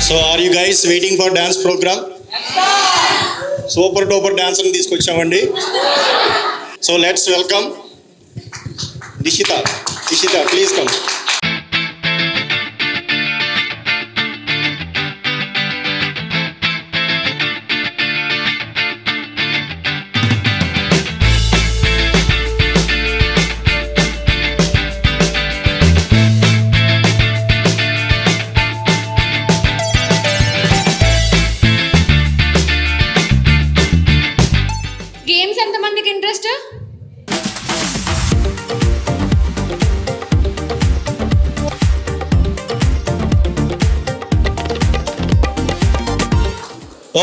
So are you guys waiting for dance program? Super duper dance అని తీసుకొచ్చామండి. So let's welcome Dishita. Dishita, please come. Games ఎంతమందికి interest?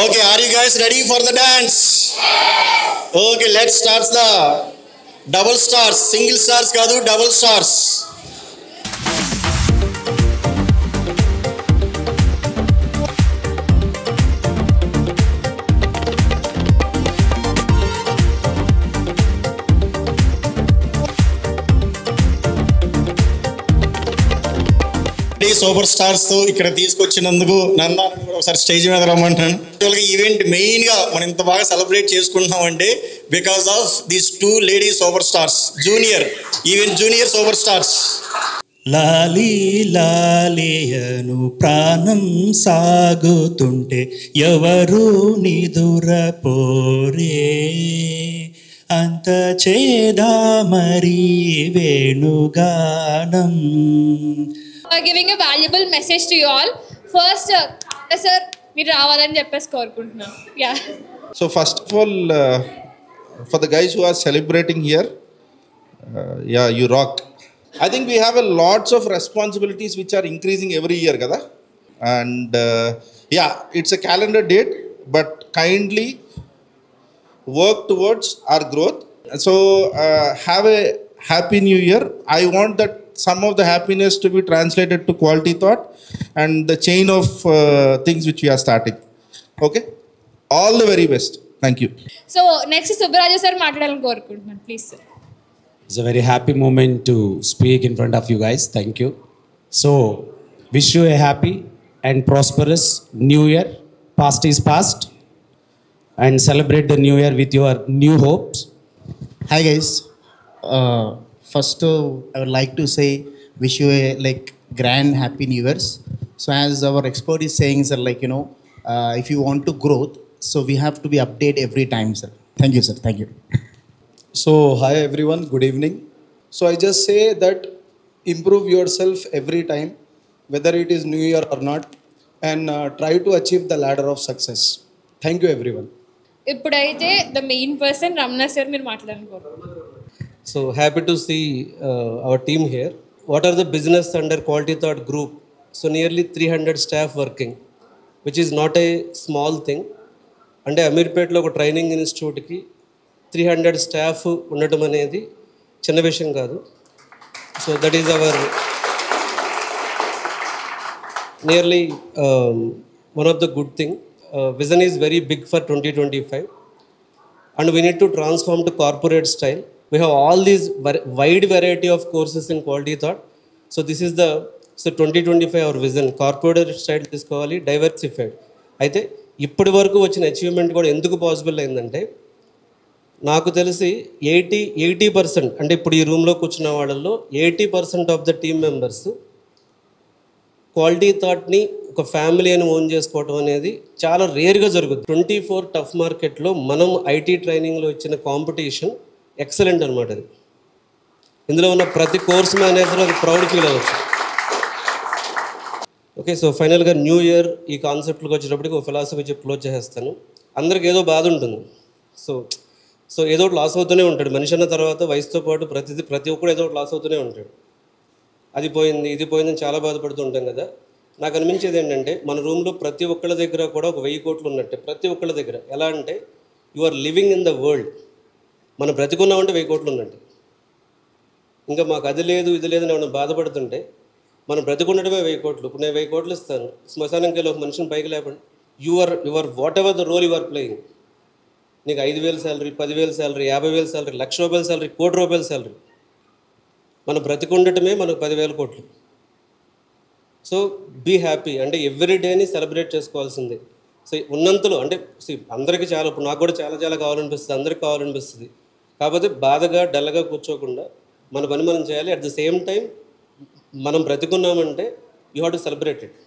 Okay, are you guys ready for the dance? Okay, let's start the double stars. Single stars కాదు, double stars. Super stars తో ఇక్కడ తీసుకొచ్చినందుకు నందాన్ని కూడా ఒకసారి stage మీద రమ్మంటాను. Event main గా మనం ఇంత బాగా సెలబ్రేట్ చేసుకుంటున్నాం అంటే because of these 2 lady superstars, junior superstars. లాలీ లాలియను ప్రాణం సాగుతుంటే ఎవరు నిదురపోరే, అంత చేదా మరి వేణుగానం. Giving a valuable message to you all. First sir మీరు రావాలని చెప్పేసి కోరుకుంటున్నాను. Yeah. So first of all, for the guys who are celebrating here, yeah, you rock. I think we have a lots of responsibilities which are increasing every year, kada. And yeah, it's a calendar date, but kindly work towards our growth. So have a happy new year. I want that some of the happiness to be translated to quality thought and the chain of things which we are starting. Okay, all the very best. Thank you. So next Subbaraju sir మాట్లాడాలని కోరుకుంటున్నాను. Please sir. It's a very happy moment to speak in front of you guys. Thank you. So wish you a happy and prosperous new year. Past is past, and celebrate the new year with your new hopes. Hi guys. First, I would like to say wish you a grand happy New Year's. So as our expert is saying, sir, if you want to growth, so we have to be update every time, sir. Thank you, sir. Thank you. So hi everyone, good evening. So I just say that improve yourself every time, whether it is new year or not, and try to achieve the ladder of success. Thank you everyone. ఇప్పుడైతే the main person Ramana sir మీరు మాట్లాడాలని కోరుకుంటున్నాను. So happy to see our team here. What are the business under Quality Thought Group? So nearly 300 staff working, which is not a small thing. అంటే అమీర్పేటలో ఒక training ఇన్స్టిట్యూట్కి 300 staff ఉండటం అనేది చిన్న విషయం కాదు. So that is our nearly one of the good thing. Vision is very big for 2025 and we need to transform to corporate style. We have all these wide variety of courses in Quality Thought. So this is the 2025 our vision. Corporate style తీసుకోవాలి, diversified. అయితే ఇప్పటి వరకు వచ్చిన achievement కూడా ఎందుకు possible అయిందంటే నాకు తెలిసి 80% అంటే ఇప్పుడు ఈ రూమ్లో కూర్చున్న వాళ్ళల్లో 80% of the team members quality థాట్ని ఒక ఫ్యామిలీ అని ఓన్ చేసుకోవటం అనేది చాలా రేర్గా జరుగుతుంది. 24 టఫ్ మార్కెట్లో మనం ఐటీ ట్రైనింగ్లో ఇచ్చిన కాంపిటీషన్ ఎక్సలెంట్ అనమాట. అది ఇందులో ఉన్న ప్రతి కోర్స్ మేనేజర్ అది ప్రౌడ్ ఫీల్ అవ్వచ్చు. ఓకే, సో ఫైనల్గా న్యూ ఇయర్ ఈ కాన్సెప్ట్కి వచ్చేటప్పటికి ఒక ఫిలాసఫీ చెప్పి క్లోజ్ చేసేస్తాను. అందరికి ఏదో బాధ ఉంటుంది. సో ఏదో ఒకటి లాస్ అవుతూనే ఉంటాడు మనిషి అన్న తర్వాత. వయసుతో పాటు ప్రతి ఒక్కరు ఏదో ఒకటి లాస్ అవుతూనే ఉంటాడు. అది పోయింది ఇది పోయిందని చాలా బాధపడుతూ ఉంటాం కదా. నాకు అనిపించేది ఏంటంటే మన రూమ్లో ప్రతి ఒక్కళ్ళ దగ్గర కూడా ఒక 1000 కోట్లు ఉన్నట్టే. ప్రతి ఒక్కళ్ళ దగ్గర ఎలా అంటే you are living in the world. మనం బ్రతికున్నామంటే 1000 కోట్లు ఉన్నట్టు. ఇంకా మాకు అది లేదు ఇది లేదని ఏమైనా బాధపడుతుంటే మనం బ్రతికుండటమే 1000 కోట్లు. ఇప్పుడు నేను 1000 కోట్లు ఇస్తాను, శ్మశానంకి వెళ్ళి ఒక మనిషిని పైకి లేపండి. Your whatever the role you are playing. నీకు 5000 శాలరీ, 10,000 శాలరీ, 50,000 శాలరీ, 1,00,000 రూపాయల శాలరీ, 1 కోటి రూపాయల శాలరీ, మనం బ్రతికుండటమే మనకు 10,000 కోట్లు. సో బీ హ్యాపీ, అంటే ఎవ్రీ డేని సెలబ్రేట్ చేసుకోవాల్సిందే. సో ఉన్నంతలో అంటే అందరికీ చాలా, ఇప్పుడు నాకు కూడా చాలా చాలా కావాలనిపిస్తుంది, అందరికి కావాలనిపిస్తుంది. కాకపోతే బాధగా డల్గా కూర్చోకుండా మన పని మనం చేయాలి. అట్ ద సేమ్ టైం మనం బ్రతికున్నామంటే you have to celebrate it.